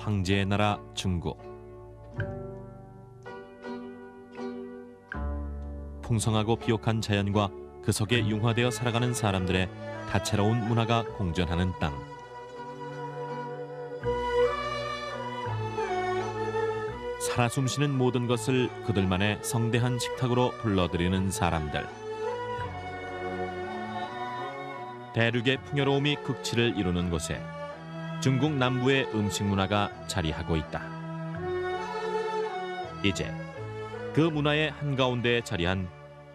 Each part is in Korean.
황제의 나라 중국. 풍성하고 비옥한 자연과 그 속에 융화되어 살아가는 사람들의 다채로운 문화가 공존하는 땅. 살아 숨쉬는 모든 것을 그들만의 성대한 식탁으로 불러들이는 사람들. 대륙의 풍요로움이 극치를 이루는 곳에 중국 남부의 음식 문화가 자리하고 있다. 이제 그 문화의 한가운데에 자리한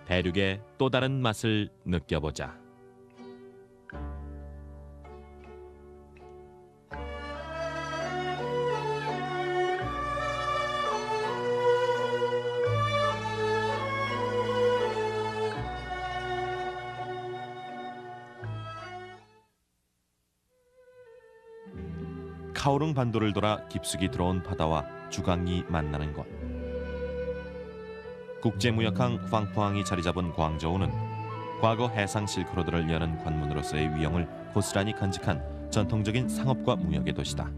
대륙의 또 다른 맛을 느껴보자. 카오룽 반도를 돌아 깊숙이 들어온 바다와 주강이 만나는 곳. 국제무역항 황푸항이 자리 잡은 광저우는 과거 해상 실크로드를 여는 관문으로서의 위용을 고스란히 간직한 전통적인 상업과 무역의 도시다.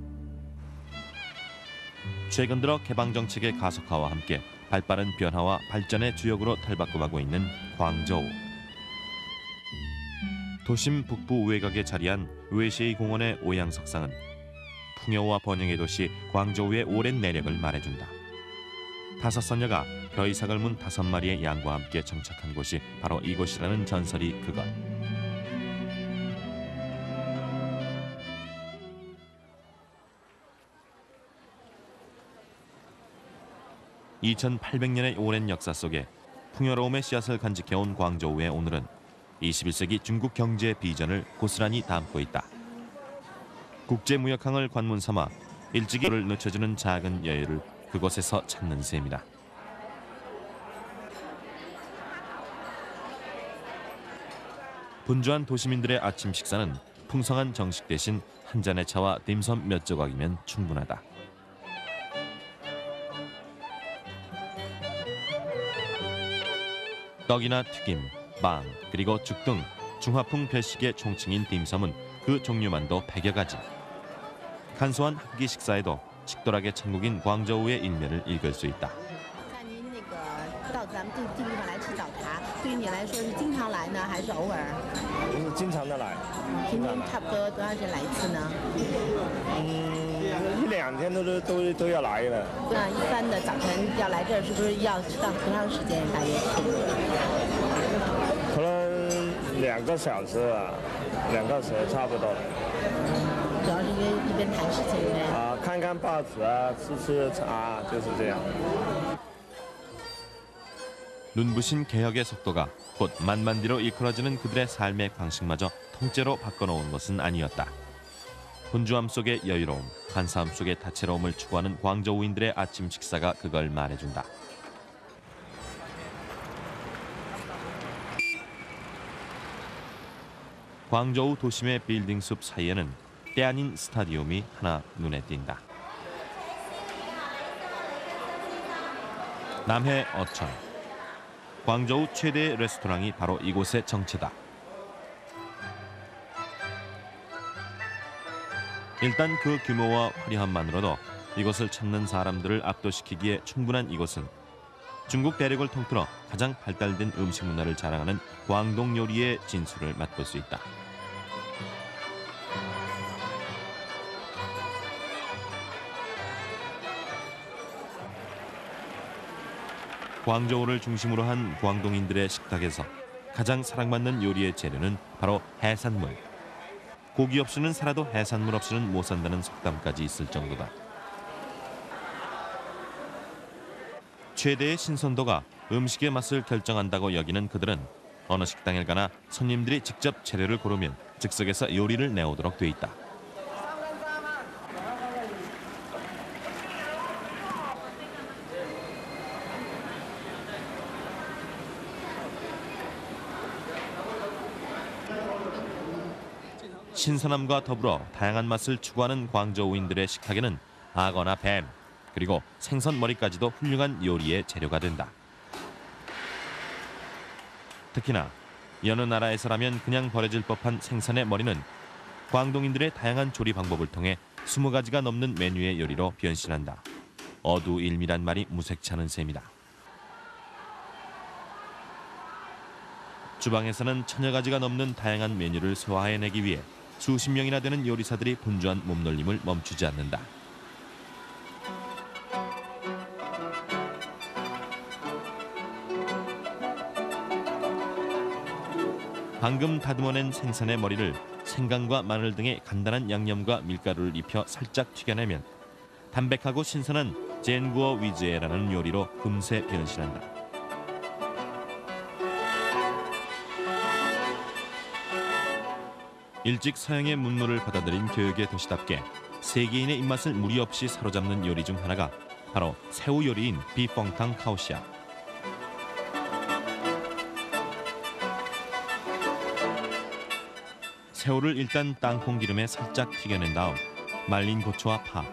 최근 들어 개방 정책의 가속화와 함께 발빠른 변화와 발전의 주역으로 탈바꿈하고 있는 광저우. 도심 북부 외곽에 자리한 웨시이 공원의 오양석상은 풍요와 번영의 도시 광저우의 오랜 내력을 말해준다. 5선녀가 벼이삭을 문 5마리의 양과 함께 정착한 곳이 바로 이곳이라는 전설이 그것. (2800년의) 오랜 역사 속에 풍요로움의 씨앗을 간직해온 광저우의 오늘은 21세기 중국 경제의 비전을 고스란히 담고 있다. 국제무역항을 관문 삼아 일찍이를 늦춰주는 작은 여유를 그곳에서 찾는 셈이다. 분주한 도시민들의 아침 식사는 풍성한 정식 대신 한 잔의 차와 딤섬 몇 조각이면 충분하다. 떡이나 튀김, 빵, 그리고 죽 등 중화풍 별식의 총칭인 딤섬은 그 종류만도 100여 가지. 간소한 한 끼 식사에도 식도락의 천국인 광저우의 일면을 읽을 수 있다. 到咱们这个地方来吃早茶，对于你来说是经常来呢，还是偶尔？是经常的来。平均差不多多长时间来一次呢？1-2天都要来的。那一般的早晨要来这儿，是不是要吃到多长时间？大约是？可能2个小时啊，2个小时差不多。主要是因为一边谈事情呗。看看报纸啊，吃茶，就是这样。 눈부신 개혁의 속도가 곧 만만디로 이끌어지는 그들의 삶의 방식마저 통째로 바꿔놓은 것은 아니었다. 분주함 속의 여유로움, 간사함 속의 다채로움을 추구하는 광저우인들의 아침 식사가 그걸 말해준다. 광저우 도심의 빌딩 숲 사이에는 때 아닌 스타디움이 하나 눈에 띈다. 남해 어천. 광저우 최대의 레스토랑이 바로 이곳의 정체다. 일단 그 규모와 화려함만으로도 이곳을 찾는 사람들을 압도시키기에 충분한 이곳은 중국 대륙을 통틀어 가장 발달된 음식 문화를 자랑하는 광동 요리의 진수를 맛볼 수 있다. 광저우를 중심으로 한 광동인들의 식탁에서 가장 사랑받는 요리의 재료는 바로 해산물. 고기 없이는 살아도 해산물 없이는 못 산다는 속담까지 있을 정도다. 최대의 신선도가 음식의 맛을 결정한다고 여기는 그들은 어느 식당에 가나 손님들이 직접 재료를 고르면 즉석에서 요리를 내오도록 돼 있다. 신선함과 더불어 다양한 맛을 추구하는 광저우인들의 식탁에는 악어나 뱀, 그리고 생선 머리까지도 훌륭한 요리의 재료가 된다. 특히나 여느 나라에서라면 그냥 버려질 법한 생선의 머리는 광동인들의 다양한 조리 방법을 통해 20가지가 넘는 메뉴의 요리로 변신한다. 어두일미란 말이 무색치 않은 셈이다. 주방에서는 1000여 가지가 넘는 다양한 메뉴를 소화해내기 위해 수십 명이나 되는 요리사들이 분주한 몸놀림을 멈추지 않는다. 방금 다듬어낸 생선의 머리를 생강과 마늘 등의 간단한 양념과 밀가루를 입혀 살짝 튀겨내면 담백하고 신선한 젠구어 위즈에라는 요리로 금세 변신한다. 일찍 서양의 문물을 받아들인 교육의 도시답게 세계인의 입맛을 무리 없이 사로잡는 요리 중 하나가 바로 새우 요리인 비펑탕 카오시아. 새우를 일단 땅콩 기름에 살짝 튀겨낸 다음 말린 고추와 파,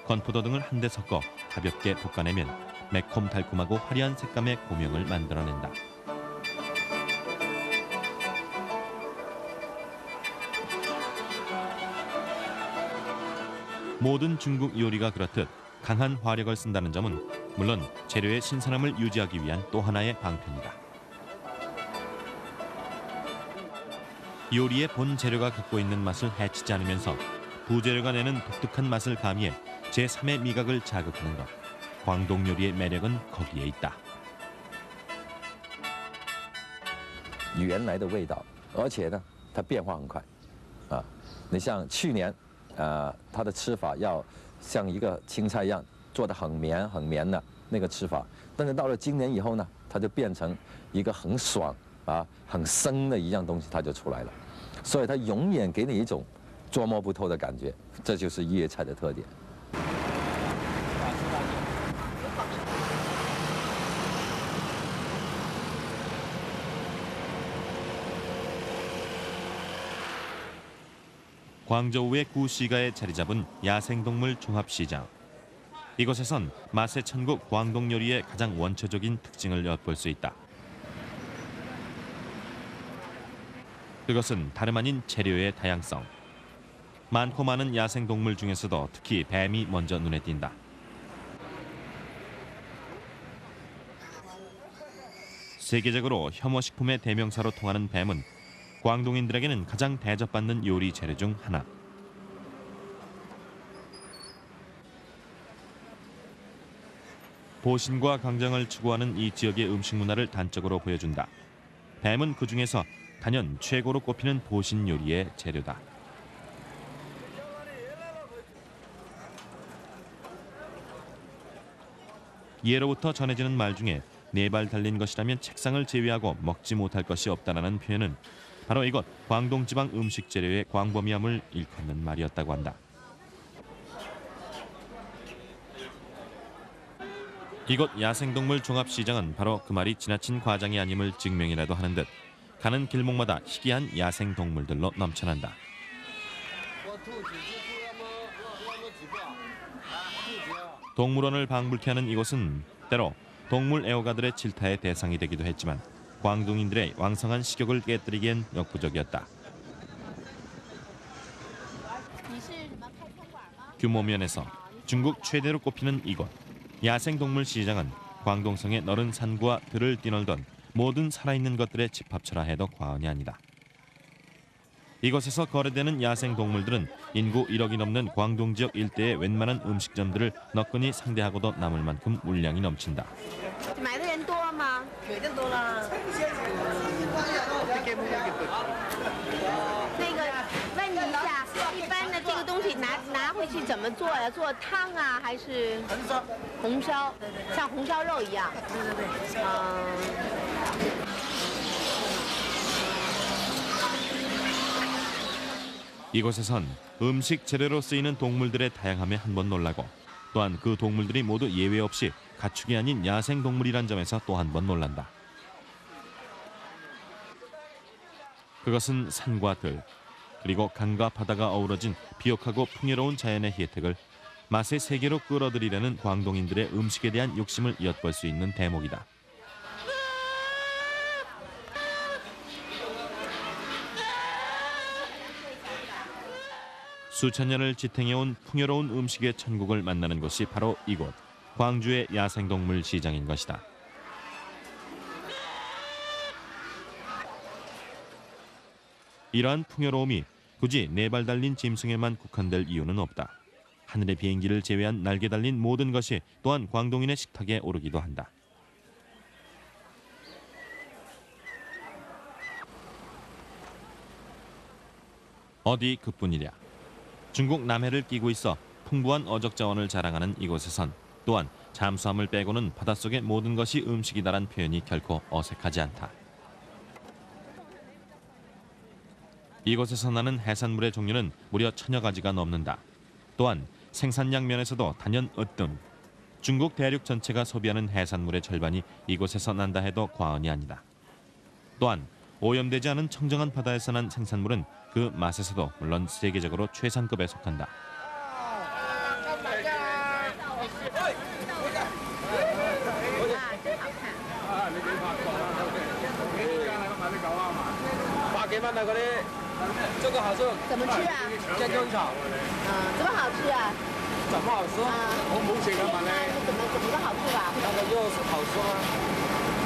건포도 등을 한데 섞어 가볍게 볶아내면 매콤달콤하고 화려한 색감의 고명을 만들어낸다. 모든 중국 요리가 그렇듯 강한 화력을 쓴다는 점은 물론 재료의 신선함을 유지하기 위한 또 하나의 방편이다. 요리의 본 재료가 갖고 있는 맛을 해치지 않으면서 부재료가 내는 독특한 맛을 가미해 제3의 미각을 자극하는 것. 광동 요리의 매력은 거기에 있다. 原来的味道，而且呢，它变化很快，啊，你像去年，它的吃法要像一个青菜一样做得很绵很绵的那个吃法，但是到了今年以后呢，它就变成一个很爽啊、很生的一样东西，它就出来了，所以它永远给你一种捉摸不透的感觉，这就是粤菜的特点。 광저우의 구시가에 자리 잡은 야생동물 종합시장. 이곳에선 맛의 천국 광동 요리의 가장 원초적인 특징을 엿볼 수 있다. 그것은 다름 아닌 재료의 다양성. 많고 많은 야생동물 중에서도 특히 뱀이 먼저 눈에 띈다. 세계적으로 혐오식품의 대명사로 통하는 뱀은 광동인들에게는 가장 대접받는 요리 재료 중 하나. 보신과 강정을 추구하는 이 지역의 음식 문화를 단적으로 보여준다. 뱀은 그 중에서 단연 최고로 꼽히는 보신 요리의 재료다. 예로부터 전해지는 말 중에 4발 달린 것이라면 책상을 제외하고 먹지 못할 것이 없다라는 표현은 바로 이곳 광동 지방 음식 재료의 광범위함을 일컫는 말이었다고 한다. 이곳 야생동물 종합시장은 바로 그 말이 지나친 과장이 아님을 증명이라도 하는 듯 가는 길목마다 희귀한 야생동물들로 넘쳐난다. 동물원을 방불케 하는 이곳은 때로 동물 애호가들의 질타의 대상이 되기도 했지만 광동인들의 왕성한 식욕을 깨뜨리기엔 역부족이었다. 규모 면에서 중국 최대로 꼽히는 이곳 야생동물 시장은 광동성의 너른 산과 들을 뛰놀던 모든 살아있는 것들의 집합처라 해도 과언이 아니다. 이곳에서 거래되는 야생동물들은 인구 1억이 넘는 광동 지역 일대의 웬만한 음식점들을 너끈히 상대하고도 남을 만큼 물량이 넘친다. 买的人多吗？每天多啦。那个问你一下，一般的这个东西拿回去怎么做呀？做汤啊，还是红烧？像红烧肉一样。对。이곳에선 음식 재료로 쓰이는 동물들의 다양함에 한번 놀라고 또한 그 동물들이 모두 예외 없이 가축이 아닌 야생동물이란 점에서 또 한 번 놀란다. 그것은 산과 들, 그리고 강과 바다가 어우러진 비옥하고 풍요로운 자연의 혜택을 맛의 세계로 끌어들이려는 광동인들의 음식에 대한 욕심을 엿볼 수 있는 대목이다. 수천 년을 지탱해온 풍요로운 음식의 천국을 만나는 곳이 바로 이곳 광주의 야생동물 시장인 것이다. 이러한 풍요로움이 굳이 4발 달린 짐승에만 국한될 이유는 없다. 하늘의 비행기를 제외한 날개 달린 모든 것이 또한 광동인의 식탁에 오르기도 한다. 어디 그뿐이랴. 중국 남해를 끼고 있어 풍부한 어적 자원을 자랑하는 이곳에선 또한 잠수함을 빼고는 바닷속의 모든 것이 음식이다란 표현이 결코 어색하지 않다. 이곳에서 나는 해산물의 종류는 무려 1000여 가지가 넘는다. 또한 생산량 면에서도 단연 으뜸. 중국 대륙 전체가 소비하는 해산물의 절반이 이곳에서 난다 해도 과언이 아니다. 또한 오염되지 않은 청정한 바다에서 난 생산물은 그 맛에서도 물론 세계적으로 최상급에 속한다.怎么吃啊？酱姜炒，怎么好吃啊？怎么好吃？我冇食啊嘛你，怎么个好吃法？那个肉是好吃吗？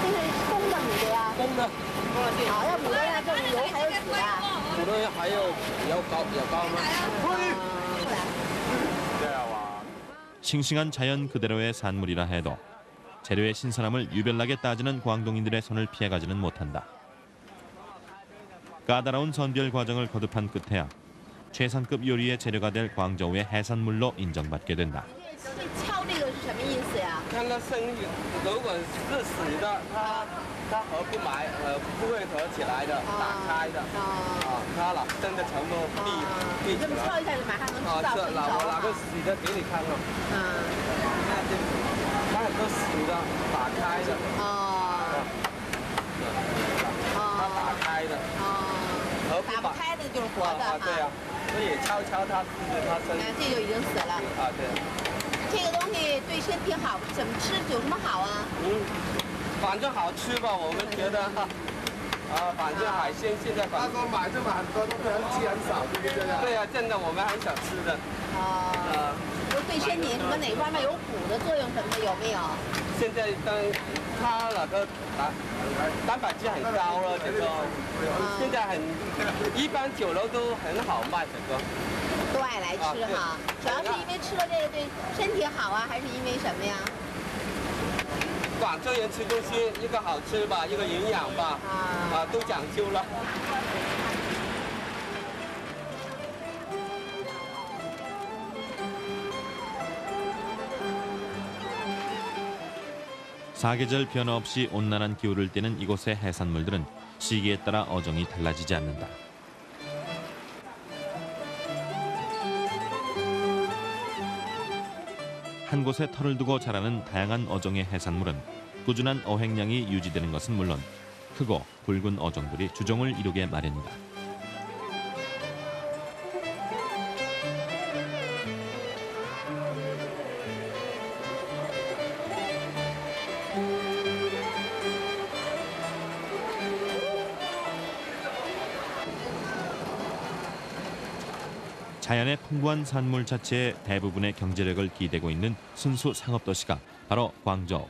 这是公的母的呀？公的，好，要母的呢，这里油还有籽的。骨头还有膏吗？ 싱싱한 자연 그대로의 산물이라 해도 재료의 신선함을 유별나게 따지는 광동인들의 손을 피해가지는 못한다. 까다로운 선별 과정을 거듭한 끝에야 최상급 요리의 재료가 될 광저우의 해산물로 인정받게 된다. 敲这个是什么意思呀？看它生鱼，如果是死的，它合不埋，不会合起来的，打开的，它了生的全部闭起来。这么敲一下就马上能啊，知道是，成熟了我拿个死的给你看了，它很多死的，打开的，它打开的，打不开的就是活的对呀，所以敲它，它生。这就已经死了。对。这个东西对身体好，怎么吃有什么好啊？反正好吃吧，我们觉得。反正海鲜现在反正买很多都很吃很少，对不对？对呀，真的我们很少吃的。对身体什么哪方面有补的作用什么的有没有？现在它那个蛋白质很高了，这个现在一般酒楼都很好卖这个。都爱来吃哈，主要是因为吃了这个对身体好啊，还是因为什么呀？广州人吃东西，一个好吃吧，一个营养吧，都讲究了。 사계절 변화 없이 온난한 기후를 띠는 이곳의 해산물들은 시기에 따라 어종이 달라지지 않는다. 한 곳에 털을 두고 자라는 다양한 어종의 해산물은 꾸준한 어획량이 유지되는 것은 물론 크고 굵은 어종들이 주종을 이루게 마련이다. 자연의 풍부한 산물 자체에 대부분의 경제력을 기대고 있는 순수 상업도시가 바로 광저우.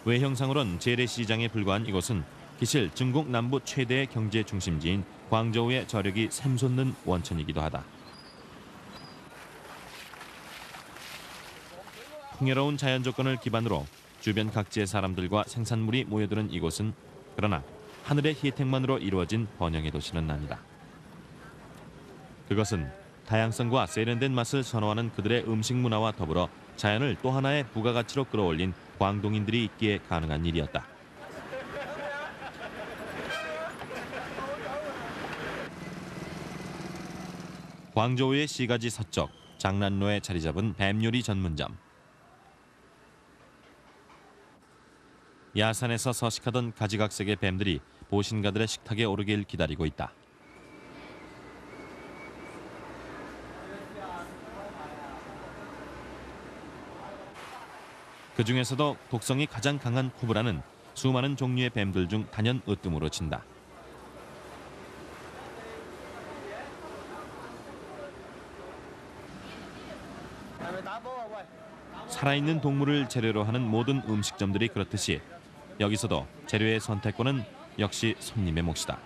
외형상으론 재래시장에 불과한 이곳은 기실 중국 남부 최대의 경제 중심지인 광저우의 저력이 샘솟는 원천이기도 하다. 풍요로운 자연 조건을 기반으로 주변 각지의 사람들과 생산물이 모여드는 이곳은 그러나 하늘의 혜택만으로 이루어진 번영의 도시는 아니다. 그것은 다양성과 세련된 맛을 선호하는 그들의 음식 문화와 더불어 자연을 또 하나의 부가가치로 끌어올린 광동인들이 있기에 가능한 일이었다. 광저우의 시가지 서쪽 장난로에 자리 잡은 뱀요리 전문점. 야산에서 서식하던 가지각색의 뱀들이 보신가들의 식탁에 오르길 기다리고 있다. 그 중에서도 독성이 가장 강한 코브라는 수많은 종류의 뱀들 중 단연 으뜸으로 친다. 살아있는 동물을 재료로 하는 모든 음식점들이 그렇듯이 여기서도 재료의 선택권은 역시 손님의 몫이다.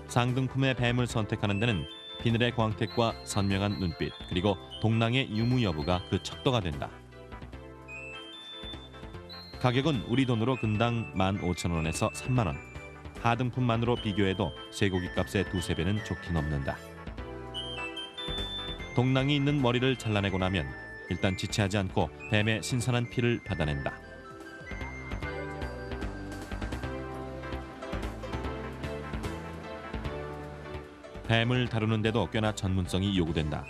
상등품의 뱀을 선택하는 데는 비늘의 광택과 선명한 눈빛 그리고 동랑의 유무 여부가 그 척도가 된다. 가격은 우리 돈으로 근당 15,000원에서 3만 원. 하등품만으로 비교해도 쇠고기 값의 두세 배는 좋게 넘는다. 동랑이 있는 머리를 잘라내고 나면 일단 지체하지 않고 뱀의 신선한 피를 받아낸다. 뱀을 다루는데도 꽤나 전문성이 요구된다.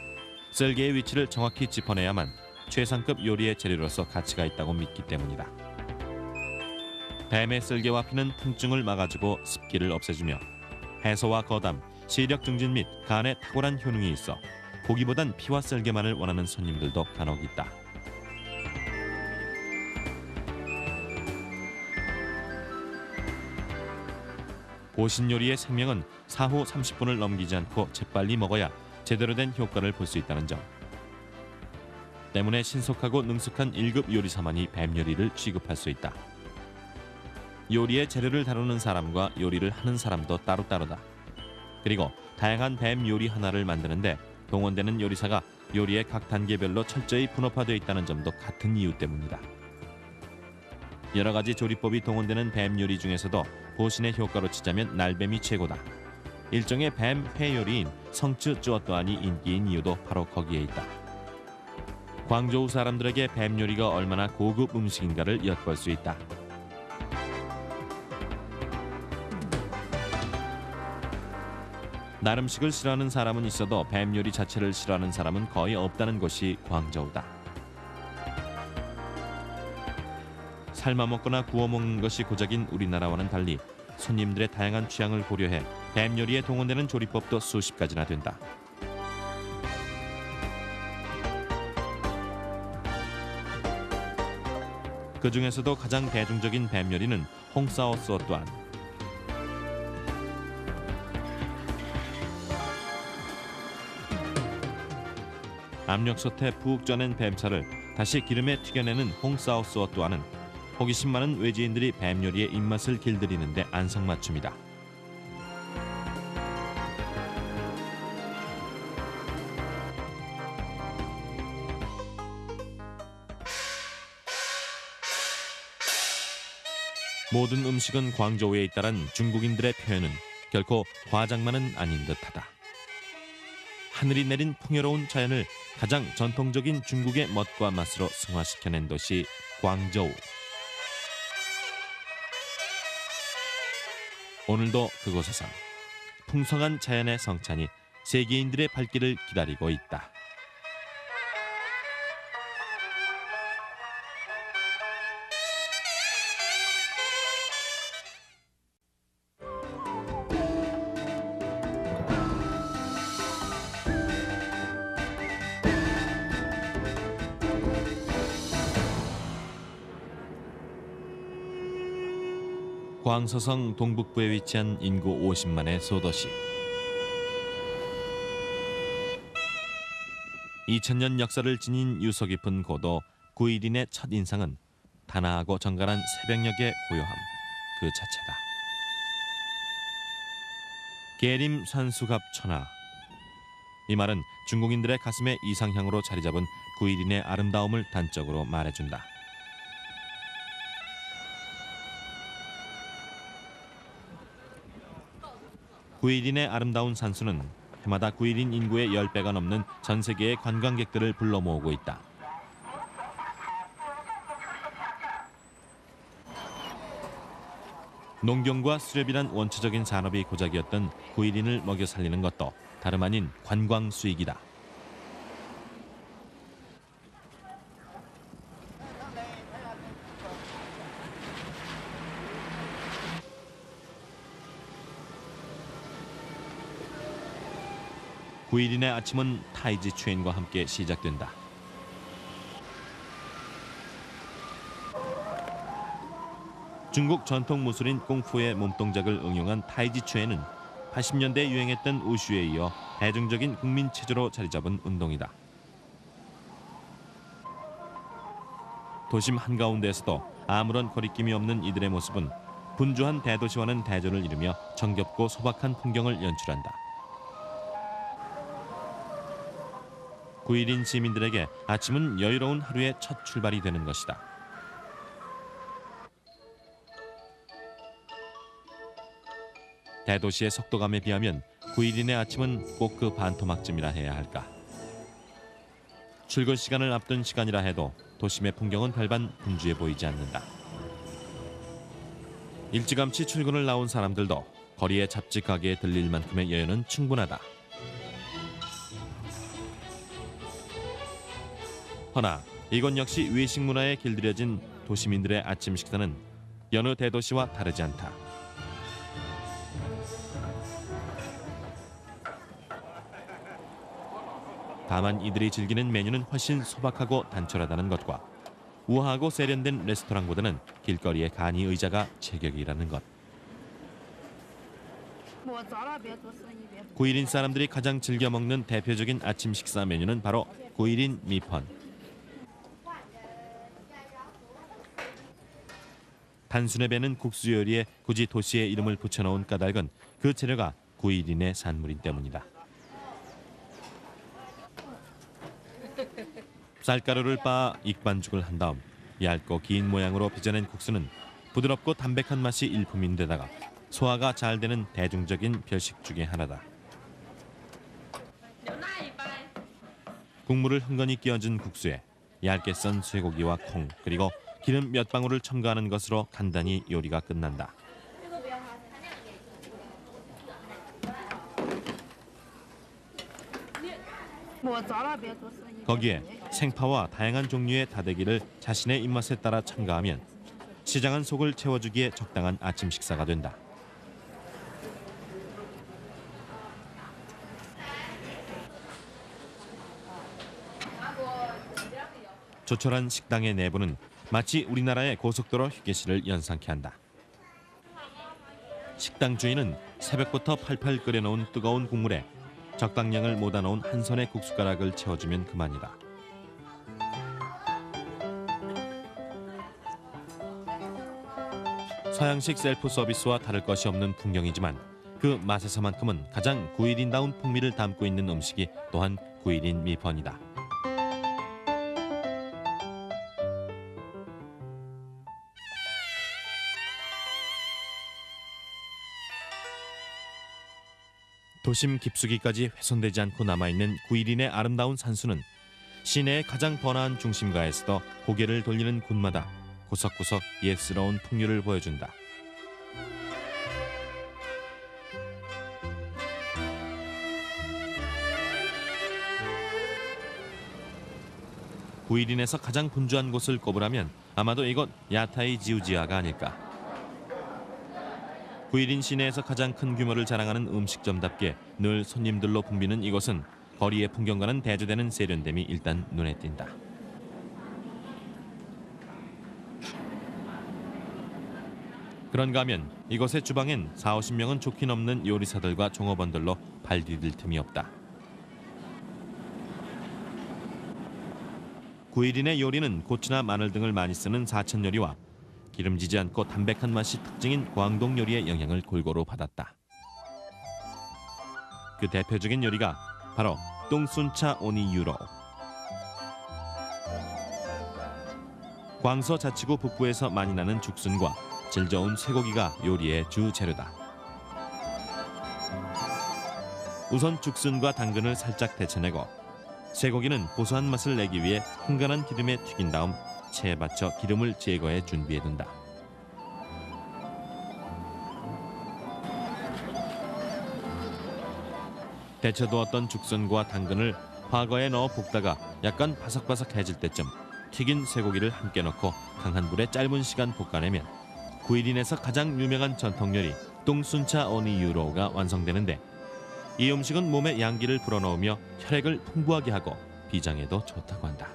썰개의 위치를 정확히 짚어내야만 최상급 요리의 재료로서 가치가 있다고 믿기 때문이다. 뱀의 쓸개와 피는 통증을 막아주고 습기를 없애주며 해소와 거담, 시력 증진 및 간에 탁월한 효능이 있어 고기보단 피와 쓸개만을 원하는 손님들도 간혹 있다. 보신 요리의 생명은 사후 30분을 넘기지 않고 재빨리 먹어야 제대로 된 효과를 볼 수 있다는 점. 때문에 신속하고 능숙한 1급 요리사만이 뱀 요리를 취급할 수 있다. 요리의 재료를 다루는 사람과 요리를 하는 사람도 따로따로다. 그리고 다양한 뱀 요리 하나를 만드는데 동원되는 요리사가 요리의 각 단계별로 철저히 분업화되어 있다는 점도 같은 이유 때문이다. 여러 가지 조리법이 동원되는 뱀 요리 중에서도 보신의 효과로 치자면 날뱀이 최고다. 일종의 뱀 회 요리인 성쯔 쭈어또안이 인기인 이유도 바로 거기에 있다. 광저우 사람들에게 뱀 요리가 얼마나 고급 음식인가를 엿볼 수 있다. 나름식을 싫어하는 사람은 있어도 뱀 요리 자체를 싫어하는 사람은 거의 없다는 것이 광저우다. 삶아 먹거나 구워 먹는 것이 고작인 우리나라와는 달리 손님들의 다양한 취향을 고려해 뱀 요리에 동원되는 조리법도 수십 가지나 된다. 그 중에서도 가장 대중적인 뱀 요리는 홍사오스어 또한 압력솥에 푹 쪄낸 뱀살을 다시 기름에 튀겨내는 홍사오스어 또한은 호기심 많은 외지인들이 뱀 요리의 입맛을 길들이는데 안성맞춤이다. 모든 음식은 광저우에 있다란 중국인들의 표현은 결코 과장만은 아닌 듯하다. 하늘이 내린 풍요로운 자연을 가장 전통적인 중국의 멋과 맛으로 승화시켜낸 도시 광저우. 오늘도 그곳에서 풍성한 자연의 성찬이 세계인들의 발길을 기다리고 있다. 광서성 동북부에 위치한 인구 50만의 소도시. 2000년 역사를 지닌 유서 깊은 고도 구일인의 첫 인상은 단아하고 정갈한 새벽녘의 고요함 그 자체다. 계림 산수갑 천하. 이 말은 중국인들의 가슴에 이상향으로 자리 잡은 구일인의 아름다움을 단적으로 말해준다. 구일인의 아름다운 산수는 해마다 구일인 인구의 10배가 넘는 전 세계의 관광객들을 불러 모으고 있다. 농경과 수렵이란 원초적인 산업이 고작이었던 구일인을 먹여 살리는 것도 다름 아닌 관광 수익이다. 구일인의 아침은 타이지 추엔과 함께 시작된다. 중국 전통 무술인 꽁푸의 몸동작을 응용한 타이지 추엔은 80년대에 유행했던 우슈에 이어 대중적인 국민 체조로 자리 잡은 운동이다. 도심 한가운데에서도 아무런 거리낌이 없는 이들의 모습은 분주한 대도시와는 대조를 이루며 정겹고 소박한 풍경을 연출한다. 9일인 시민들에게 아침은 여유로운 하루의 첫 출발이 되는 것이다. 대도시의 속도감에 비하면 9일인의 아침은 꼭 그 반토막쯤이라 해야 할까. 출근 시간을 앞둔 시간이라 해도 도심의 풍경은 별반 분주해 보이지 않는다. 일찌감치 출근을 나온 사람들도 거리의 잡지 가게에 들릴 만큼의 여유는 충분하다. 허나 이곳 역시 외식 문화에 길들여진 도시민들의 아침 식사는 여느 대도시와 다르지 않다. 다만 이들이 즐기는 메뉴는 훨씬 소박하고 단촐하다는 것과 우아하고 세련된 레스토랑보다는 길거리의 간이 의자가 제격이라는 것. 9일인 사람들이 가장 즐겨 먹는 대표적인 아침 식사 메뉴는 바로 9일인 미펀. 단순해 배는 국수 요리에 굳이 도시의 이름을 붙여놓은 까닭은 그 재료가 9일인의 산물인 때문이다. 쌀가루를 빻아 익반죽을 한 다음 얇고 긴 모양으로 빚어낸 국수는 부드럽고 담백한 맛이 일품인데다가 소화가 잘 되는 대중적인 별식 중의 하나다. 국물을 흥건히 끼얹은 국수에 얇게 썬 쇠고기와 콩 그리고 기름 몇 방울을 첨가하는 것으로 간단히 요리가 끝난다. 거기에 생파와 다양한 종류의 다대기를 자신의 입맛에 따라 첨가하면 시장한 속을 채워주기에 적당한 아침 식사가 된다. 조촐한 식당의 내부는 마치 우리나라의 고속도로 휴게실을 연상케 한다. 식당 주인은 새벽부터 팔팔 끓여놓은 뜨거운 국물에 적당량을 모아놓은 한 손의 국숟가락을 채워주면 그만이다. 서양식 셀프 서비스와 다를 것이 없는 풍경이지만 그 맛에서만큼은 가장 9일인다운 풍미를 담고 있는 음식이 또한 9일인 미펀이다. 도심 깊숙이까지 훼손되지 않고 남아있는 9일인의 아름다운 산수는 시내의 가장 번화한 중심가에서도 고개를 돌리는 곳마다 구석구석 예스러운 풍류를 보여준다. 구일인에서 가장 분주한 곳을 꼽으라면 아마도 이곳 야타이 지우지아가 아닐까. 구일인 시내에서 가장 큰 규모를 자랑하는 음식점답게 늘 손님들로 붐비는 이곳은 거리의 풍경과는 대조되는 세련됨이 일단 눈에 띈다. 그런가 하면 이곳의 주방엔 40~50명은 좋게 넘는 요리사들과 종업원들로 발 디딜 틈이 없다. 9일인의 요리는 고추나 마늘 등을 많이 쓰는 사천 요리와 기름지지 않고 담백한 맛이 특징인 광동 요리의 영향을 골고루 받았다. 그 대표적인 요리가 바로 똥순차 오니 유로. 광서 자치구 북부에서 많이 나는 죽순과 질 좋은 쇠고기가 요리의 주 재료다. 우선 죽순과 당근을 살짝 데쳐내고 쇠고기는 고소한 맛을 내기 위해 흥건한 기름에 튀긴 다음 체에 받쳐 기름을 제거해 준비해둔다. 데쳐두었던 죽순과 당근을 화거에 넣어 볶다가 약간 바삭바삭해질 때쯤 튀긴 쇠고기를 함께 넣고 강한 불에 짧은 시간 볶아내면 9일인에서 가장 유명한 전통 요리 똥순차 오니 유로가 완성되는데 이 음식은 몸에 양기를 불어넣으며 혈액을 풍부하게 하고 비장에도 좋다고 한다.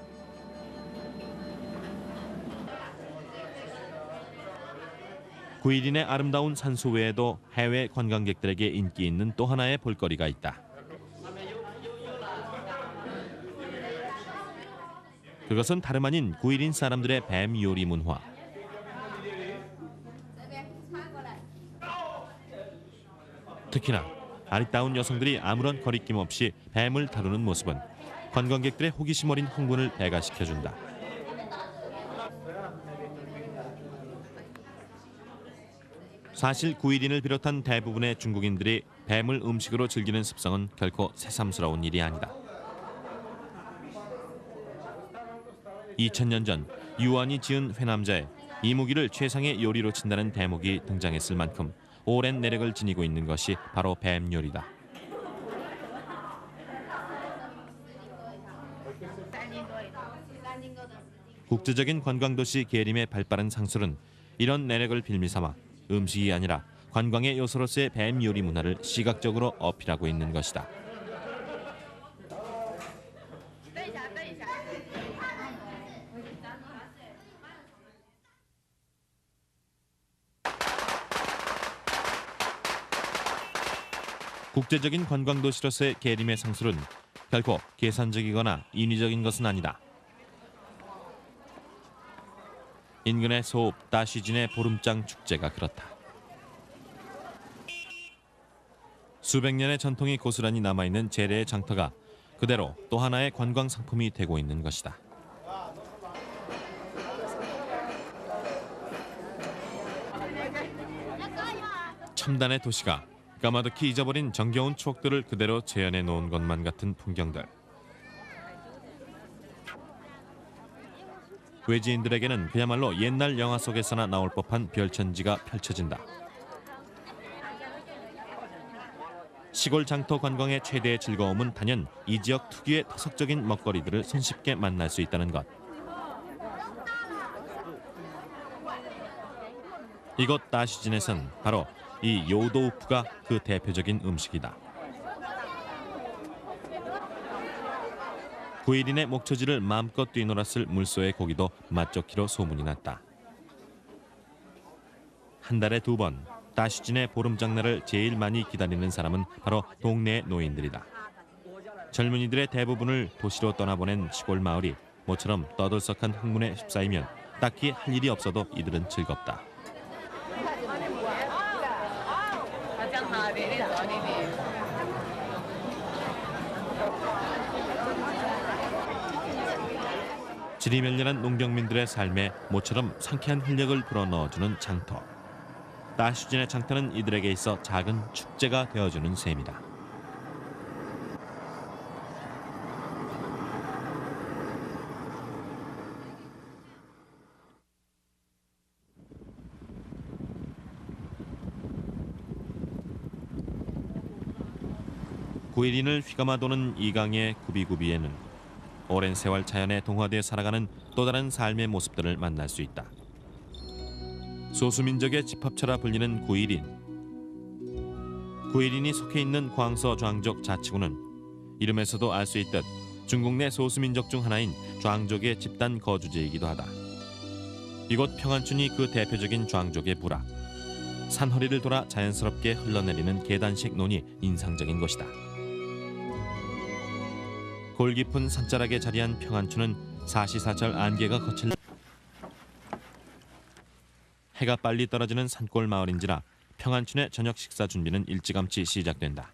구일인의 아름다운 산수 외에도 해외 관광객들에게 인기 있는 또 하나의 볼거리가 있다. 그것은 다름 아닌 구일인 사람들의 뱀 요리 문화. 특히나 아리따운 여성들이 아무런 거리낌 없이 뱀을 다루는 모습은 관광객들의 호기심 어린 흥분을 배가시켜준다. 사실 구일인을 비롯한 대부분의 중국인들이 뱀을 음식으로 즐기는 습성은 결코 새삼스러운 일이 아니다. 2000년 전 유안이 지은 회남자에 이무기를 최상의 요리로 친다는 대목이 등장했을 만큼 오랜 내력을 지니고 있는 것이 바로 뱀 요리다. 국제적인 관광도시 계림의 발빠른 상술은 이런 내력을 빌미삼아 음식이 아니라 관광의 요소로서의 뱀 요리 문화를 시각적으로 어필하고 있는 것이다. 국제적인 관광도시로서의 계림의 상술은 결코 계산적이거나 인위적인 것은 아니다. 인근의 소읍 다시진의 보름장 축제가 그렇다. 수백 년의 전통이 고스란히 남아있는 재래의 장터가 그대로 또 하나의 관광 상품이 되고 있는 것이다. 첨단의 도시가 까마득히 잊어버린 정겨운 추억들을 그대로 재현해 놓은 것만 같은 풍경들. 외지인들에게는 그야말로 옛날 영화 속에서나 나올 법한 별천지가 펼쳐진다. 시골 장터 관광의 최대의 즐거움은 단연 이 지역 특유의 토속적인 먹거리들을 손쉽게 만날 수 있다는 것. 이곳 다시진에선 바로 이 요도우프가 그 대표적인 음식이다. 구일인의 목초지를 마음껏 뛰놀았을 물소의 고기도 맛좋기로 소문이 났다. 한 달에 2번 다시진의 보름장날을 제일 많이 기다리는 사람은 바로 동네 노인들이다. 젊은이들의 대부분을 도시로 떠나보낸 시골 마을이 모처럼 떠들썩한 학문에 휩싸이면 딱히 할 일이 없어도 이들은 즐겁다. 지리멸렬한 농경민들의 삶에 모처럼 상쾌한 활력을 불어넣어주는 장터. 다시진의 장터는 이들에게 있어 작은 축제가 되어주는 셈이다. 구일인을 휘감아 도는 이강의 구비구비에는 오랜 세월 자연에 동화돼 살아가는 또 다른 삶의 모습들을 만날 수 있다. 소수민족의 집합처라 불리는 구일인. 구일인이 속해 있는 광서 좌ang족 자치구는 이름에서도 알 수 있듯 중국 내 소수민족 중 하나인 좌ang족의 집단 거주지이기도 하다. 이곳 평안춘이 그 대표적인 좌ang족의 부락. 산허리를 돌아 자연스럽게 흘러내리는 계단식 논이 인상적인 곳이다. 골 깊은 산자락에 자리한 평안춘은 사시사철 안개가 거칠 해가 빨리 떨어지는 산골 마을인지라 평안춘의 저녁 식사 준비는 일찌감치 시작된다.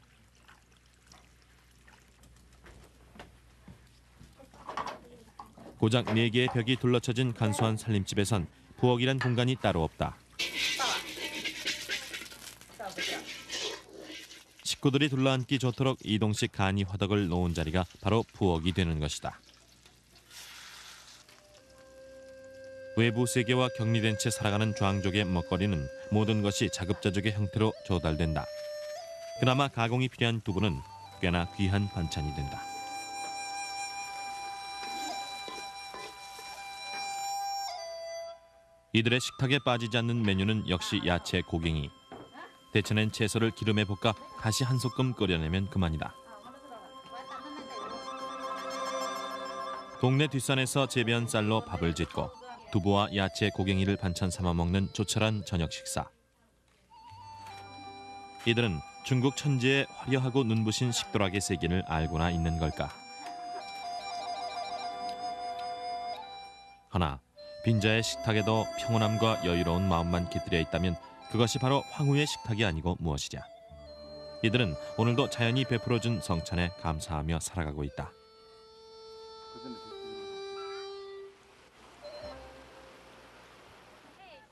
고작 4개의 벽이 둘러쳐진 간소한 살림집에선 부엌이란 공간이 따로 없다. 식구들이 둘러앉기 좋도록 이동식 간이 화덕을 놓은 자리가 바로 부엌이 되는 것이다. 외부 세계와 격리된 채 살아가는 좌ang족의 먹거리는 모든 것이 자급자족의 형태로 조달된다. 그나마 가공이 필요한 두부는 꽤나 귀한 반찬이 된다. 이들의 식탁에 빠지지 않는 메뉴는 역시 야채 고갱이. 데쳐낸 채소를 기름에 볶아 다시 한 소끔 끓여내면 그만이다. 동네 뒷산에서 재배한 쌀로 밥을 짓고 두부와 야채 고갱이를 반찬 삼아 먹는 조촐한 저녁 식사. 이들은 중국 천지의 화려하고 눈부신 식도락의 세계를 알고나 있는 걸까? 허나 빈자의 식탁에도 평온함과 여유로운 마음만 깃들여 있다면 그것이 바로 황후의 식탁이 아니고 무엇이랴. 이들은 오늘도 자연이 베풀어준 성찬에 감사하며 살아가고 있다.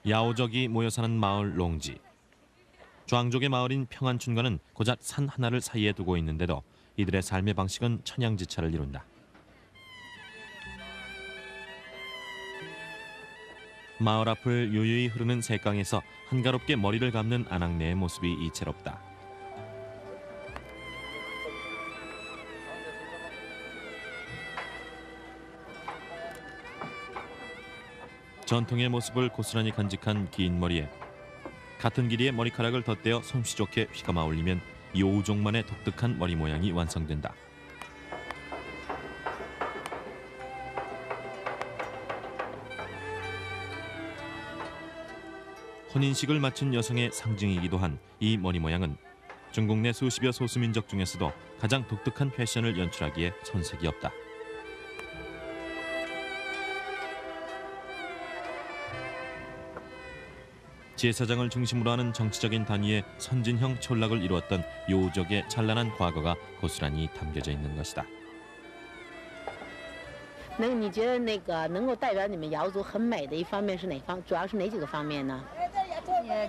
야오족이 모여 사는 마을 롱지. 좌ang족의 마을인 평안춘과는 고작 산 하나를 사이에 두고 있는데도 이들의 삶의 방식은 천양지차를 이룬다. 마을 앞을 유유히 흐르는 샛강에서 한가롭게 머리를 감는 아낙네의 모습이 이채롭다. 전통의 모습을 고스란히 간직한 긴 머리에 같은 길이의 머리카락을 덧대어 솜씨 좋게 휘감아 올리면 요우족만의 독특한 머리 모양이 완성된다. 혼인식을 마친 여성의 상징이기도 한 이 머리 모양은 중국 내 수십여 소수민족 중에서도 가장 독특한 패션을 연출하기에 손색이 없다. 제사장을 중심으로 하는 정치적인 단위의 선진형 촌락을 이루었던 요우족의 찬란한 과거가 고스란히 담겨져 있는 것이다. 你觉得那个能够代表你们瑶族很美的一方面是哪方？主要是哪几个方面呢？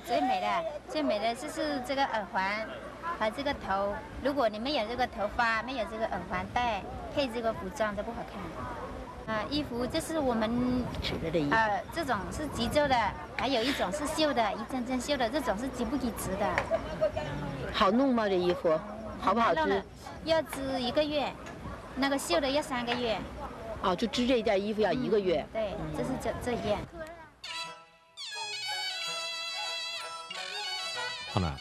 最美的就是这个耳环和这个头。如果你没有这个头发，没有这个耳环戴，配这个服装都不好看。衣服这是我们纸的衣服。这种是极皱的，还有一种是绣的，一针针绣的，这种是极不给织的。好弄吗？这衣服好不好织？要织1个月，那个绣的要3个月。哦，就织这一件衣服要1个月。对，这是这一件。 허나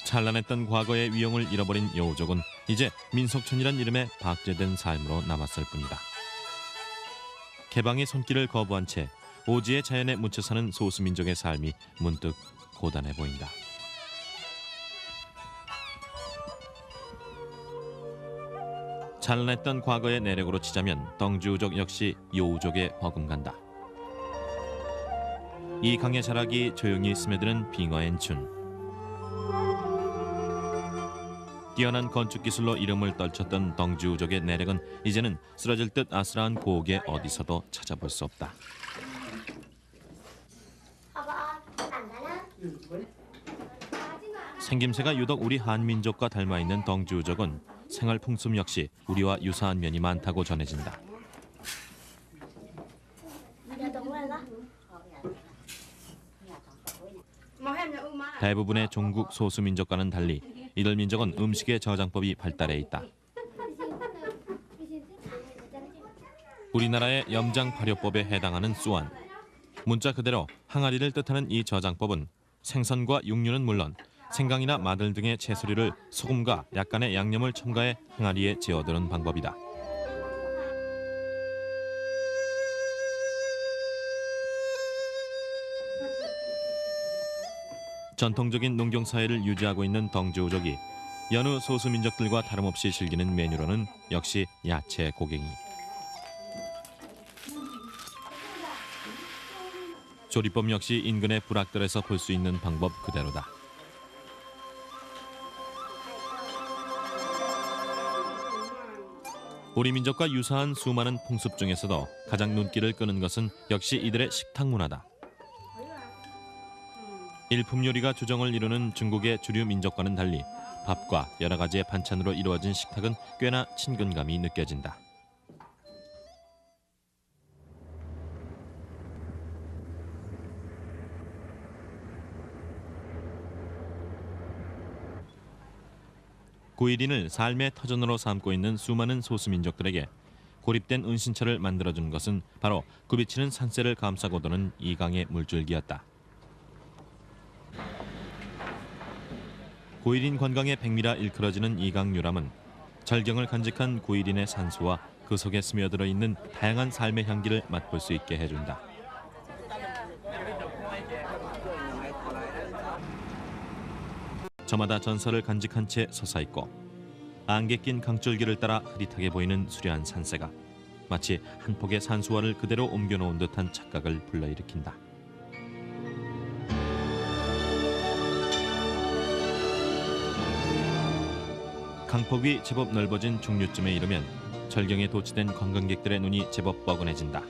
찬란했던 과거의 위용을 잃어버린 여우족은 이제 민속촌이란 이름에 박제된 삶으로 남았을 뿐이다. 개방의 손길을 거부한 채 오지의 자연에 묻혀 사는 소수민족의 삶이 문득 고단해 보인다. 찬란했던 과거의 내력으로 치자면 덩주우족 역시 여우족에 버금간다. 이 강의 자락이 조용히 스며드는 빙어앤춘. 뛰어난 건축 기술로 이름을 떨쳤던 덩주우족의 내력은 이제는 쓰러질 듯 아슬아한 고옥에 어디서도 찾아볼 수 없다. 생김새가 유독 우리 한민족과 닮아 있는 덩주우족은 생활 풍습 역시 우리와 유사한 면이 많다고 전해진다. 대부분의 종국 소수민족과는 달리 이들 민족은 음식의 저장법이 발달해 있다. 우리나라의 염장발효법에 해당하는 수완. 문자 그대로 항아리를 뜻하는 이 저장법은 생선과 육류는 물론 생강이나 마늘 등의 채소류를 소금과 약간의 양념을 첨가해 항아리에 재워두는 방법이다. 전통적인 농경사회를 유지하고 있는 덩주우족이 여느 소수민족들과 다름없이 즐기는 메뉴로는 역시 야채 고갱이. 조리법 역시 인근의 부락들에서 볼 수 있는 방법 그대로다. 우리 민족과 유사한 수많은 풍습 중에서도 가장 눈길을 끄는 것은 역시 이들의 식탁 문화다. 일품 요리가 주정을 이루는 중국의 주류 민족과는 달리 밥과 여러 가지의 반찬으로 이루어진 식탁은 꽤나 친근감이 느껴진다. 구일인을 삶의 터전으로 삼고 있는 수많은 소수민족들에게 고립된 은신처를 만들어준 것은 바로 굽이치는 산세를 감싸고 도는 이 강의 물줄기였다. 구일인 관광의 백미라 일컬어지는 이 강 유람은 절경을 간직한 구일인의 산수와 그 속에 스며들어 있는 다양한 삶의 향기를 맛볼 수 있게 해준다. 저마다 전설을 간직한 채 솟아있고 안개 낀 강줄기를 따라 흐릿하게 보이는 수려한 산세가 마치 한 폭의 산수화를 그대로 옮겨놓은 듯한 착각을 불러일으킨다. 강폭이 제법 넓어진 중류쯤에 이르면 절경에 도취된 관광객들의 눈이 제법 뻐근해진다.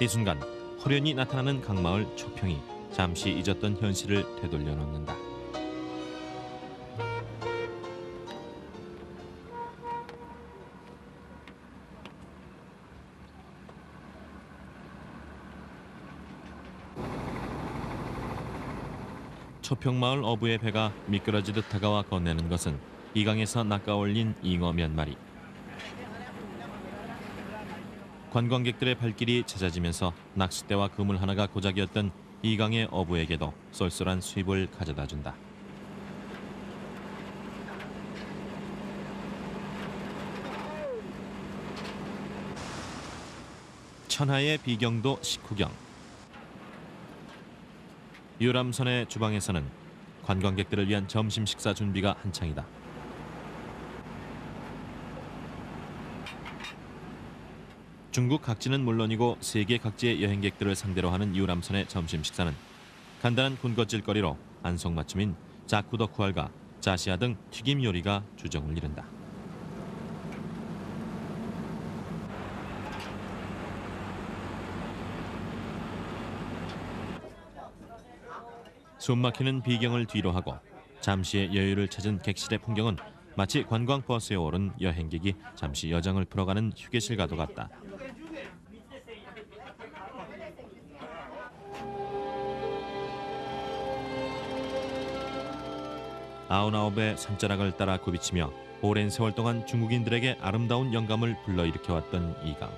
이 순간 호련히 나타나는 강마을 초평이 잠시 잊었던 현실을 되돌려 놓는다. 초평마을 어부의 배가 미끄러지듯 다가와 건네는 것은 이 강에서 낚아올린 잉어 몇 마리. 관광객들의 발길이 잦아지면서 낚싯대와 그물 하나가 고작이었던 이 강의 어부에게도 쏠쏠한 수입을 가져다준다. 천하의 비경도 식후경. 유람선의 주방에서는 관광객들을 위한 점심 식사 준비가 한창이다. 중국 각지는 물론이고 세계 각지의 여행객들을 상대로 하는 유람선의 점심 식사는 간단한 군것질거리로 안성맞춤인 자쿠덕후알과 자시아 등 튀김 요리가 주정을 이룬다. 숨막히는 비경을 뒤로하고 잠시의 여유를 찾은 객실의 풍경은 마치 관광버스에 오른 여행객이 잠시 여정을 풀어가는 휴게실과도 같다. 아흔아홉의 산자락을 따라 굽이치며 오랜 세월 동안 중국인들에게 아름다운 영감을 불러일으켜왔던 이 강.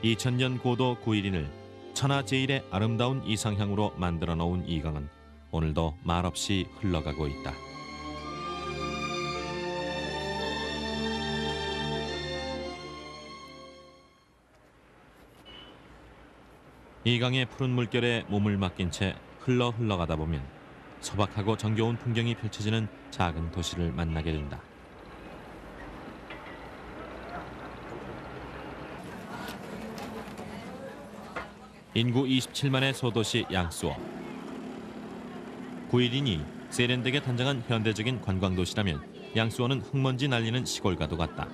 2000년 고도 9일인을 천하 제일의 아름다운 이상향으로 만들어 놓은 이 강은 오늘도 말없이 흘러가고 있다. 이 강의 푸른 물결에 몸을 맡긴 채 흘러가다 보면 소박하고 정겨운 풍경이 펼쳐지는 작은 도시를 만나게 된다. 인구 27만의 소도시 양수어. 9일이니 세련되게 단장한 현대적인 관광도시라면 양수어는 흙먼지 날리는 시골과도 같다.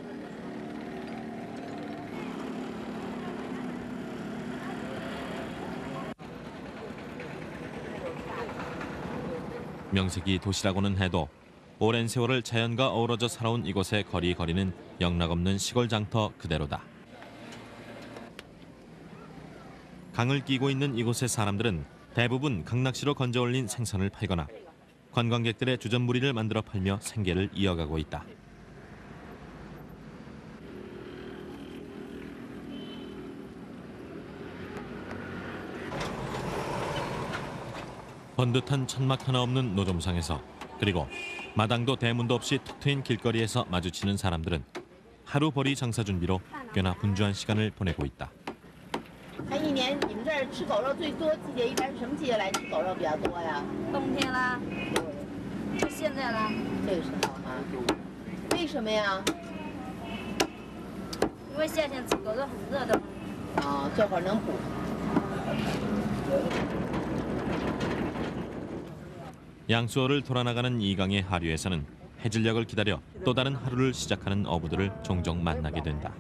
명색이 도시라고는 해도 오랜 세월을 자연과 어우러져 살아온 이곳의 거리는 영락없는 시골 장터 그대로다. 강을 끼고 있는 이곳의 사람들은 대부분 강낚시로 건져올린 생선을 팔거나 관광객들의 주전부리를 만들어 팔며 생계를 이어가고 있다. 번듯한 천막 하나 없는 노점상에서 그리고 마당도 대문도 없이 툭 트인 길거리에서 마주치는 사람들은 하루 벌이 장사 준비로 꽤나 분주한 시간을 보내고 있다. 一年你们这儿吃狗肉最多季节一般是什么季节来吃狗肉比较多呀？冬天啦，就现在啦。这个时候啊，为什么呀？因为夏天吃狗肉很热的。啊，这会儿能补。 양수어를 돌아나가는 이 강의 하류에서는 해질녘을 기다려 또 다른 하루를 시작하는 어부들을 종종 만나게 된다.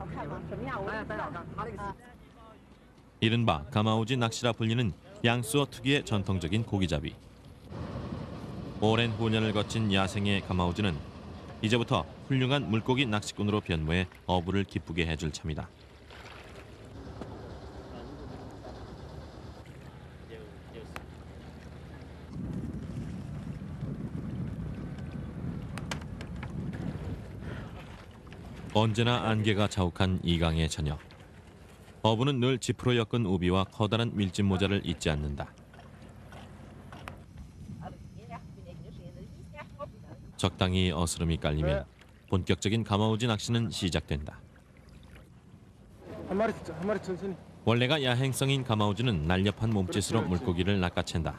이른바 가마우지 낚시라 불리는 양수어 특유의 전통적인 고기잡이. 오랜 후년을 거친 야생의 가마우지는 이제부터 훌륭한 물고기 낚시꾼으로 변모해 어부를 기쁘게 해줄 참이다. 언제나 안개가 자욱한 이 강의 저녁. 어부는 늘 지프로 엮은 우비와 커다란 밀짚 모자를 잊지 않는다. 적당히 어스름이 깔리면 본격적인 가마우지 낚시는 시작된다. 원래가 야행성인 가마우지는 날렵한 몸짓으로 물고기를 낚아챈다.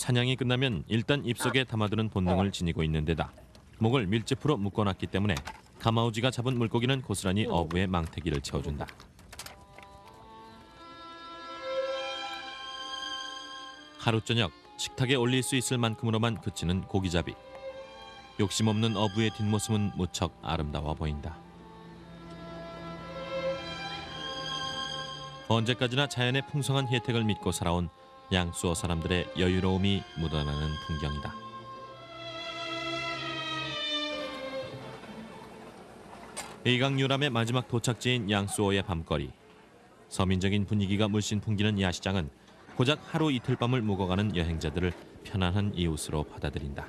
사냥이 끝나면 일단 입속에 담아두는 본능을 지니고 있는 데다 목을 밀짚으로 묶어놨기 때문에 가마우지가 잡은 물고기는 고스란히 어부의 망태기를 채워준다. 하루 저녁 식탁에 올릴 수 있을 만큼으로만 그치는 고기잡이. 욕심 없는 어부의 뒷모습은 무척 아름다워 보인다. 언제까지나 자연의 풍성한 혜택을 믿고 살아온 양수어 사람들의 여유로움이 묻어나는 풍경이다. 이강 유람의 마지막 도착지인 양수어의 밤거리. 서민적인 분위기가 물씬 풍기는 야시장은 고작 하루 이틀 밤을 묵어가는 여행자들을 편안한 이웃으로 받아들인다.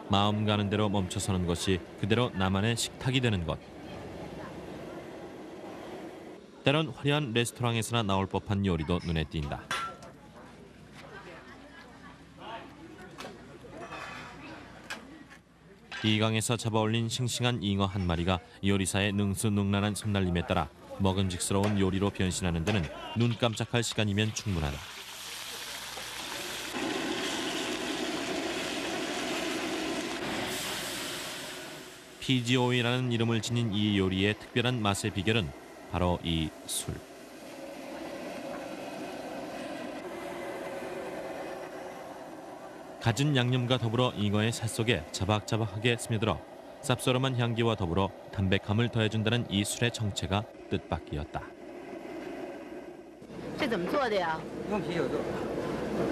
마음 가는 대로 멈춰서는 것이 그대로 나만의 식탁이 되는 것. 때론 화려한 레스토랑에서나 나올 법한 요리도 눈에 띈다. 이강에서 잡아올린 싱싱한 잉어 한 마리가 요리사의 능수능란한 손날림에 따라 먹음직스러운 요리로 변신하는 데는 눈 깜짝할 시간이면 충분하다. 피지오이라는 이름을 지닌 이 요리의 특별한 맛의 비결은 바로 이 술. 갖은 양념과 더불어 잉어의 살속에 자박자박하게 스며들어 쌉싸름한 향기와 더불어 담백함을 더해준다는 이 술의 정체가 뜻밖이었다. 这怎么做的呀？用啤酒做。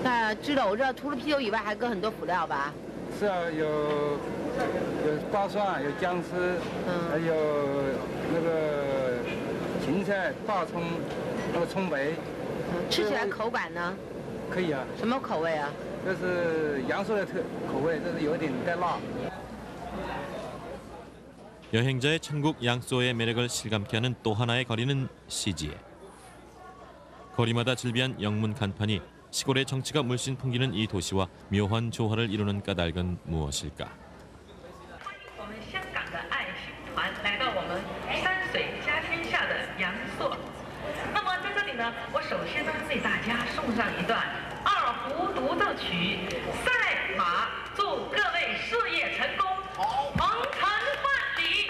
那知道我知道，除了啤酒以外，还搁很多辅料吧？是啊，有大蒜，有姜丝，还有那个芹菜、大葱，那个葱白，吃起来口感呢？可以啊。什么口味啊？ 这是阳朔的口味，这是有点带辣。 여행자의 천국 양소의 매력을 실감케 하는 또 하나의 거리는 시지에. 거리마다 질비한 영문 간판이 시골의 정치가 물씬 풍기는 이 도시와 묘한 조화를 이루는 까닭은 무엇일까? 我们香港的爱心团来到我们山水家天下的阳朔。那么在这里呢，我首先呢为大家送上一段二胡独奏曲《赛马》，祝各位事业成功，鹏程万里。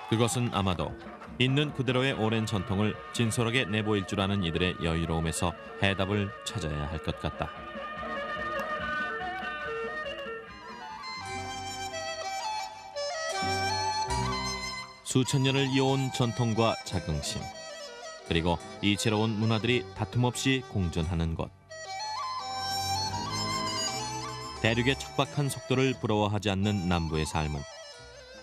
그것은 아마도 있는 그대로의 오랜 전통을 진솔하게 내보일 줄 아는 이들의 여유로움에서 해답을 찾아야 할 것 같다. 수천 년을 이어온 전통과 자긍심, 그리고 이채로운 문화들이 다툼 없이 공존하는 곳. 대륙의 척박한 속도를 부러워하지 않는 남부의 삶은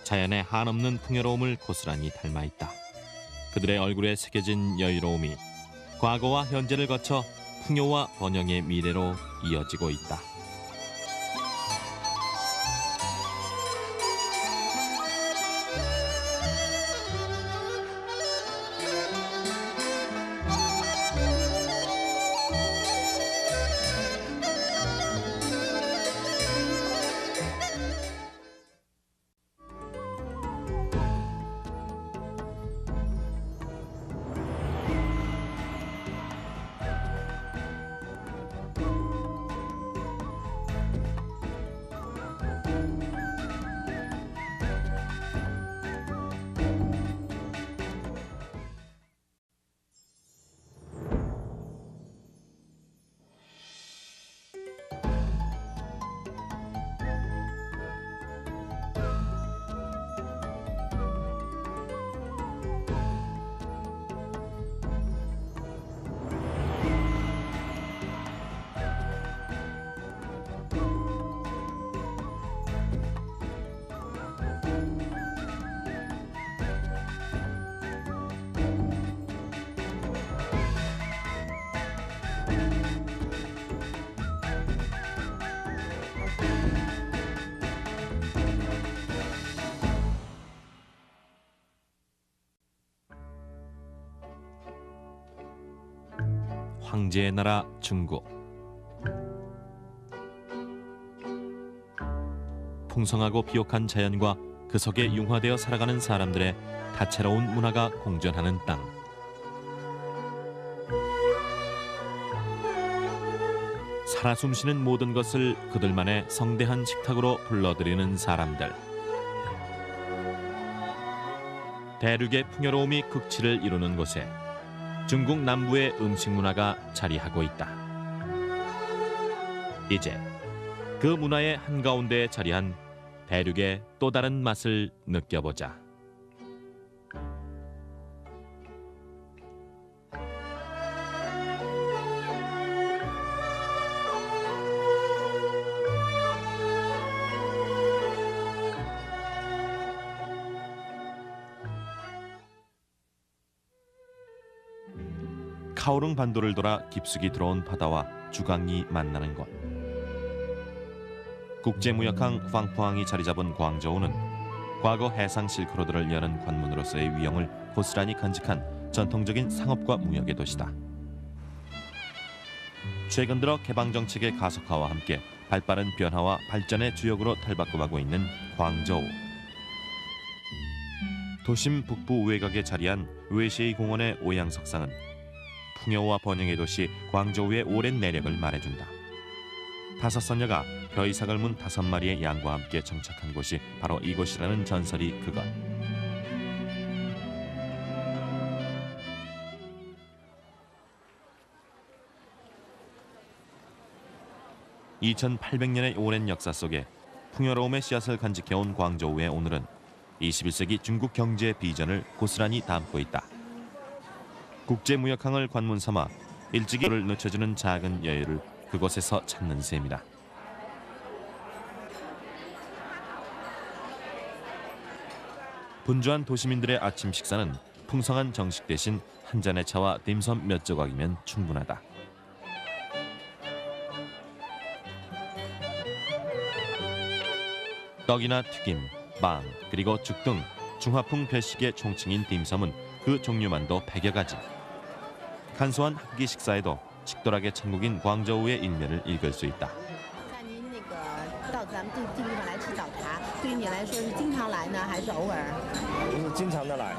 자연의 한없는 풍요로움을 고스란히 닮아 있다. 그들의 얼굴에 새겨진 여유로움이 과거와 현재를 거쳐 풍요와 번영의 미래로 이어지고 있다. 황제의 나라 중국. 풍성하고 비옥한 자연과 그 속에 융화되어 살아가는 사람들의 다채로운 문화가 공존하는 땅. 살아 숨쉬는 모든 것을 그들만의 성대한 식탁으로 불러들이는 사람들. 대륙의 풍요로움이 극치를 이루는 곳에 중국 남부의 음식 문화가 자리하고 있다. 이제 그 문화의 한가운데에 자리한 대륙의 또 다른 맛을 느껴보자. 카오룽 반도를 돌아 깊숙이 들어온 바다와 주강이 만나는 곳. 국제무역항 황포항이 자리 잡은 광저우는 과거 해상 실크로드를 여는 관문으로서의 위용을 고스란히 간직한 전통적인 상업과 무역의 도시다. 최근 들어 개방 정책의 가속화와 함께 발빠른 변화와 발전의 주역으로 탈바꿈하고 있는 광저우. 도심 북부 외곽에 자리한 웨시이 공원의 오양석상은 풍요와 번영의 도시 광저우의 오랜 내력을 말해준다. 5선녀가 벼이삭을 문 5마리의 양과 함께 정착한 곳이 바로 이곳이라는 전설이 그것. (2800년의) 오랜 역사 속에 풍요로움의 씨앗을 간직해온 광저우의 오늘은 21세기 중국 경제의 비전을 고스란히 담고 있다. 국제무역항을 관문 삼아 일찍이를 늦춰주는 작은 여유를 그곳에서 찾는 셈이다. 분주한 도시민들의 아침 식사는 풍성한 정식 대신 한 잔의 차와 딤섬 몇 조각이면 충분하다. 떡이나 튀김, 빵, 그리고 죽 등 중화풍 별식의 총칭인 딤섬은 그 종류만도 100여 가지. 간소한 한 끼 식사에도 식도락의 천국인 광저우의 일면을 읽을 수 있다. 像您那个到咱们这个地方来吃早茶，对于你来说是经常来呢，还是偶尔？不是经常的来，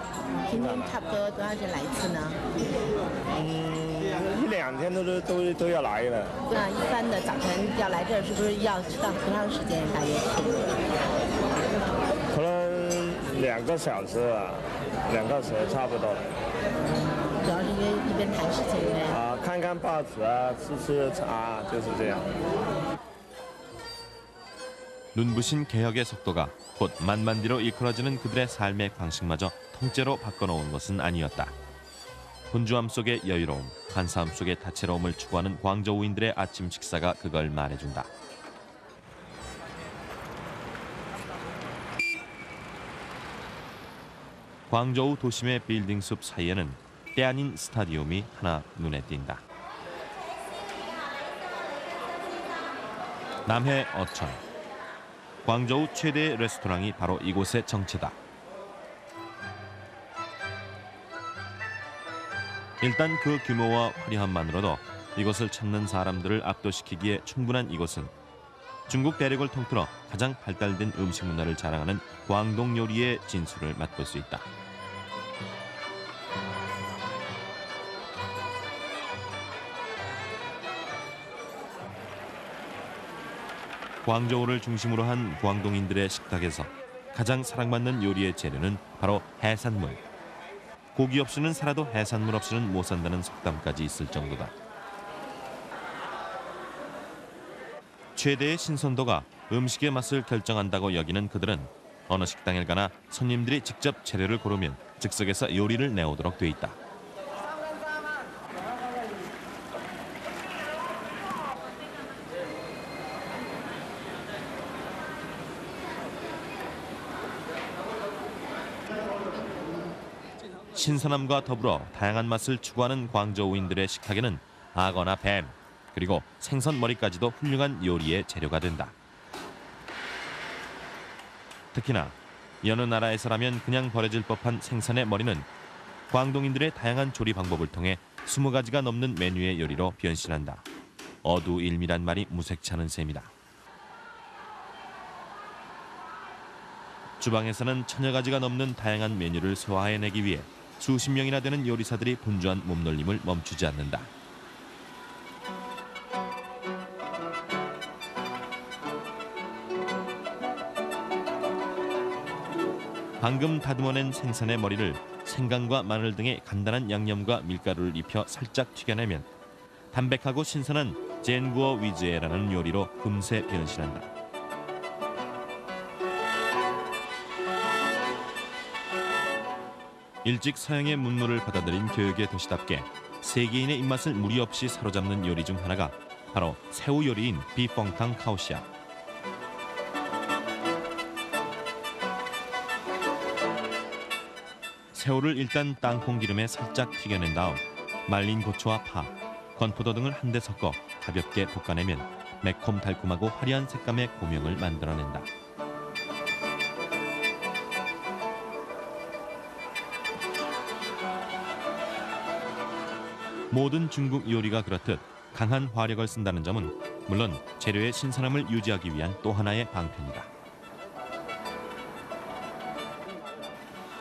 平均差不多多长时间来一次呢？ 1-2天都要来的。那一般的早晨要来这儿，是不是要到多长时间大约可能2个小时啊，2个小时差不多。主要是因为一边谈事情呗。啊，看看报纸啊，吃茶，就是这样。 눈부신 개혁의 속도가 곧 만만디로 일컬어지는 그들의 삶의 방식마저 통째로 바꿔놓은 것은 아니었다. 분주함 속의 여유로움, 간사함 속의 다채로움을 추구하는 광저우인들의 아침 식사가 그걸 말해준다. 광저우 도심의 빌딩 숲 사이에는 때 아닌 스타디움이 하나 눈에 띈다. 남해 어천. 광저우 최대의 레스토랑이 바로 이곳의 정체다. 일단 그 규모와 화려함만으로도 이곳을 찾는 사람들을 압도시키기에 충분한 이곳은 중국 대륙을 통틀어 가장 발달된 음식 문화를 자랑하는 광동 요리의 진수를 맛볼 수 있다. 광저우를 중심으로 한 광동인들의 식탁에서 가장 사랑받는 요리의 재료는 바로 해산물. 고기 없이는 살아도 해산물 없이는 못 산다는 속담까지 있을 정도다. 최대의 신선도가 음식의 맛을 결정한다고 여기는 그들은 어느 식당에 가나 손님들이 직접 재료를 고르면 즉석에서 요리를 내오도록 돼 있다. 신선함과 더불어 다양한 맛을 추구하는 광저우인들의 식탁에는 악어나 뱀, 그리고 생선 머리까지도 훌륭한 요리의 재료가 된다. 특히나 여느 나라에서라면 그냥 버려질 법한 생선의 머리는 광동인들의 다양한 조리 방법을 통해 20가지가 넘는 메뉴의 요리로 변신한다. 어두일미란 말이 무색치 않은 셈이다. 주방에서는 1000여 가지가 넘는 다양한 메뉴를 소화해내기 위해 수십 명이나 되는 요리사들이 분주한 몸놀림을 멈추지 않는다. 방금 다듬어낸 생선의 머리를 생강과 마늘 등의 간단한 양념과 밀가루를 입혀 살짝 튀겨내면 담백하고 신선한 젠구어 위즈에라는 요리로 금세 변신한다. 일찍 서양의 문물을 받아들인 교육의 도시답게 세계인의 입맛을 무리 없이 사로잡는 요리 중 하나가 바로 새우 요리인 비펑탕 카오시아. 새우를 일단 땅콩 기름에 살짝 튀겨낸 다음 말린 고추와 파, 건포도 등을 한데 섞어 가볍게 볶아내면 매콤달콤하고 화려한 색감의 고명을 만들어낸다. 모든 중국 요리가 그렇듯 강한 화력을 쓴다는 점은 물론 재료의 신선함을 유지하기 위한 또 하나의 방편이다.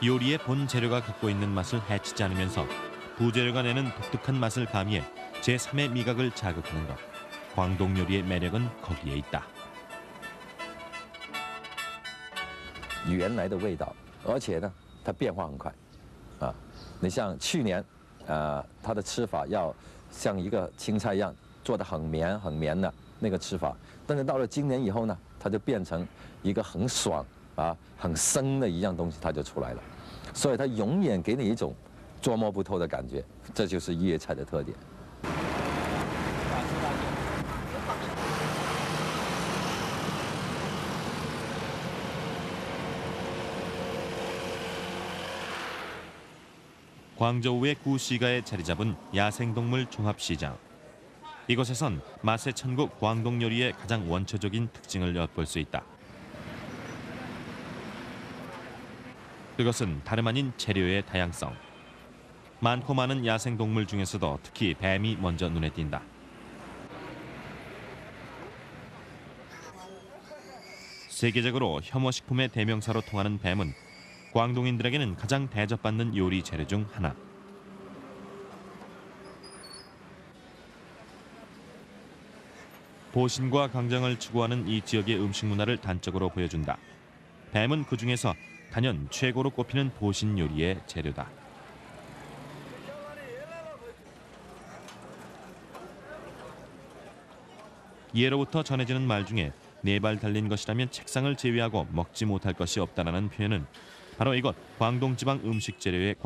요리의 본 재료가 갖고 있는 맛을 해치지 않으면서 부재료가 내는 독특한 맛을 가미해 제3의 미각을 자극하는 것. 광동 요리의 매력은 거기에 있다. 原来的味道，而且呢，它变化很快，啊，你像去年，它的吃法要像一个青菜一样做得很绵的那个吃法，但是到了今年以后呢，它就变成一个很爽啊、很生的一样东西，它就出来了，所以它永远给你一种捉摸不透的感觉，这就是粤菜的特点。 광저우의 구시가에 자리 잡은 야생동물 종합시장. 이곳에선 맛의 천국 광동 요리의 가장 원초적인 특징을 엿볼 수 있다. 그것은 다름 아닌 재료의 다양성. 많고 많은 야생동물 중에서도 특히 뱀이 먼저 눈에 띈다. 세계적으로 혐오식품의 대명사로 통하는 뱀은 광동인들에게는 가장 대접받는 요리 재료 중 하나. 보신과 강정을 추구하는 이 지역의 음식 문화를 단적으로 보여준다. 뱀은 그 중에서 단연 최고로 꼽히는 보신 요리의 재료다. 예로부터 전해지는 말 중에 4발 달린 것이라면 책상을 제외하고 먹지 못할 것이 없다라는 표현은 바로 이곳 광동 지방 음식 재료의